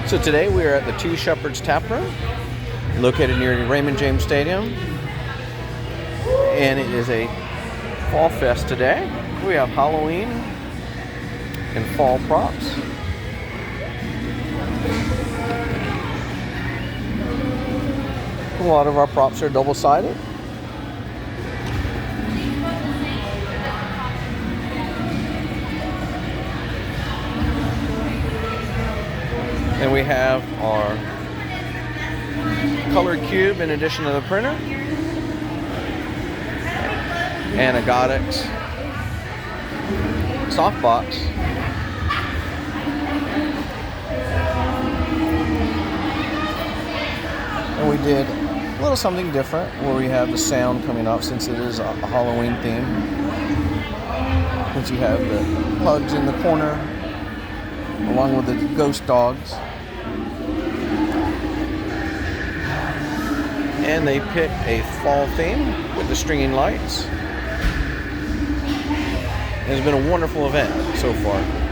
So today we are at the Two Shepherds Taproom, located near the Raymond James Stadium, and it is a fall fest today. We have Halloween and fall props. A lot of our props are double-sided. And we have our colored cube in addition to the printer, and a Godex softbox. And we did a little something different where we have the sound coming up since it is a Halloween theme. Since you have the pugs in the corner along with the ghost dogs. And they picked a fall theme with the stringing lights. It's been a wonderful event so far.